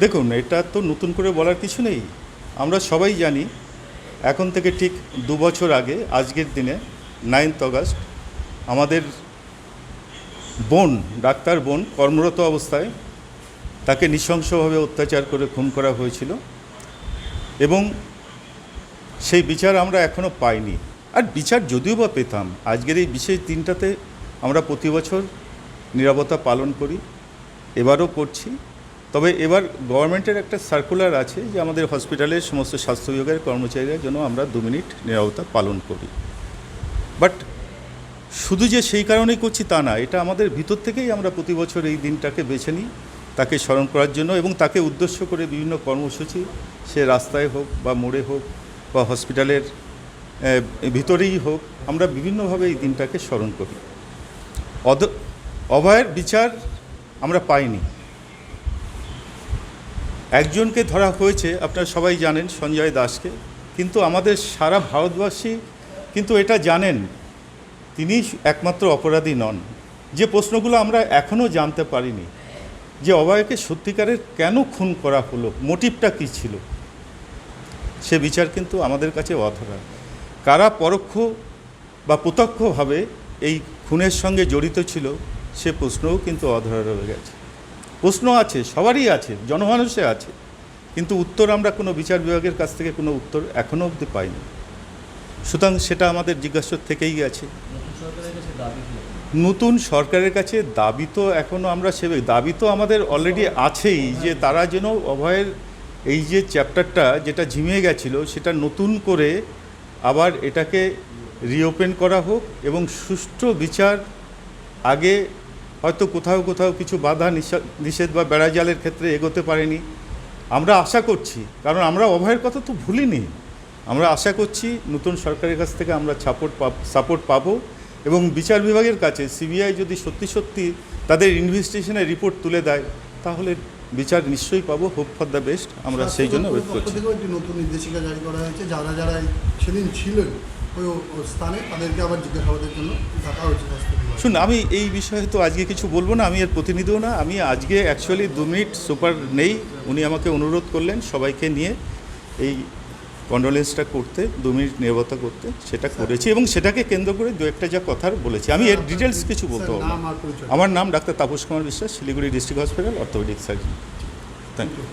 দেখুন, এটা তো নতুন করে বলার কিছু নেই। আমরা সবাই জানি এখন থেকে ঠিক ২ বছর আগে আজকের দিনে 9th অগাস্ট আমাদের বোন, ডাক্তার বোন কর্মরত অবস্থায় তাকে নৃশংসভাবে অত্যাচার করে খুন করা হয়েছিল এবং সেই বিচার আমরা এখনও পাইনি। আর বিচার যদিও বা পেতাম, আজকের এই বিশেষ দিনটাতে আমরা প্রতি বছর নীরবতা পালন করি, এবারও করছি। তবে এবার গভর্নমেন্টের একটা সার্কুলার আছে যে আমাদের হসপিটালের সমস্ত স্বাস্থ্য বিভাগের কর্মচারীরা যেন আমরা 2 মিনিট নীরবতা পালন করি। বাট শুধু যে সেই কারণেই করছি তা না, এটা আমাদের ভিতর থেকেই আমরা প্রতি বছর এই দিনটাকে বেছে নিই তাকে স্মরণ করার জন্য, এবং তাকে উদ্দেশ্য করে বিভিন্ন কর্মসূচি, সে রাস্তায় হোক বা মোড়ে হোক বা হসপিটালের ভিতরেই হোক, আমরা বিভিন্নভাবে এই দিনটাকে স্মরণ করি। অভয়ের বিচার আমরা পাইনি। একজনকে ধরা হয়েছে, আপনারা সবাই জানেন, সঞ্জয় দাসকে, কিন্তু আমাদের সারা ভারতবাসী কিন্তু এটা জানেন তিনি একমাত্র অপরাধী নন। যে প্রশ্নগুলো আমরা এখনও জানতে পারিনি যে অভয়কে সত্যিকারের কেন খুন করা হলো, মোটিভটা কী ছিল, সে বিচার কিন্তু আমাদের কাছে অধরা। কারা পরোক্ষ বা প্রত্যক্ষভাবে এই খুনের সঙ্গে জড়িত ছিল সে প্রশ্নও কিন্তু অধরা রয়ে গেছে। প্রশ্ন আছে, সবারই আছে, জনমানুষে আছে, কিন্তু উত্তর আমরা কোনো বিচার বিভাগের কাছ থেকে কোনো উত্তর এখনও অবধি পাইনি। সুতরাং সেটা আমাদের জিজ্ঞাসা থেকেই গেছে। নতুন সরকারের কাছে দাবি তো এখনও আমরা দাবি তো আমাদের অলরেডি আছেই, যে তারা যেন অভয়ের এই যে চ্যাপ্টারটা যেটা ঝিমিয়ে গেছিলো সেটা নতুন করে আবার এটাকে রিওপেন করা হোক এবং সুষ্ঠু বিচার। আগে হয়তো কোথাও কোথাও কিছু বাধা নিষেধ বা বেড়াজালের ক্ষেত্রে এগোতে পারেনি। আমরা আশা করছি, কারণ আমরা অভয়ের কথা তো ভুলিনি, আমরা আশা করছি নতুন সরকারের কাছ থেকে আমরা সাপোর্ট পাবো এবং বিচার বিভাগের কাছে সিবিআই যদি সত্যি সত্যি তাদের ইনভেস্টিগেশনের রিপোর্ট তুলে দেয় তাহলে বিচার নিশ্চয়ই পাবো। হোপ ফর দ্য বেস্ট, আমরা সেই জন্য ওয়েট করছি। একটি নতুন নির্দেশিকা জারি করা হয়েছে, যারা যারা সেদিন ছিলেন ওই স্থানে তাদেরকে আবার জিজ্ঞাসাবাদের জন্য ডাকা হয়েছে। শুনুন, আমি এই বিষয়ে তো আজকে কিছু বলবো না, আমি এর প্রতিনিধিও না। আমি আজকে অ্যাকচুয়ালি 2 মিনিট সুপার নেই, উনি আমাকে অনুরোধ করলেন সবাইকে নিয়ে এই কন্ডোলেন্সটা করতে, 2 মিনিট নীরবতা করতে, সেটা করেছি এবং সেটাকে কেন্দ্র করে দু একটা যা কথা বলেছি। আমি এর ডিটেলস কিছু বলতে পারবো না। আমার নাম doctor Tapas Kumar Biswas, Siliguri district hospital, orthopaedic surgeon. Thank you.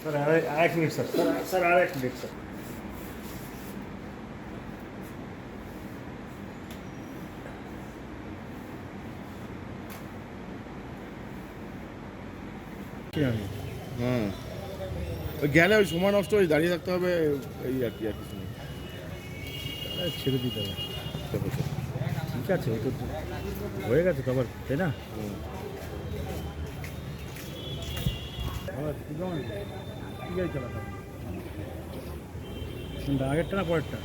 Sir एक मिनट सर सर एक मिनट सर हाँ গেলে ওই সময় নষ্ট হয়ে দাঁড়িয়ে থাকতে হবে, এই আর কি, আর কিছু নেই। ছেড়ে দিতে হবে, ঠিক আছে, ওই তো হয়ে গেছে কভার, তাই না? ঠিক আছে, চালাতে আগেরটা না পরেরটা?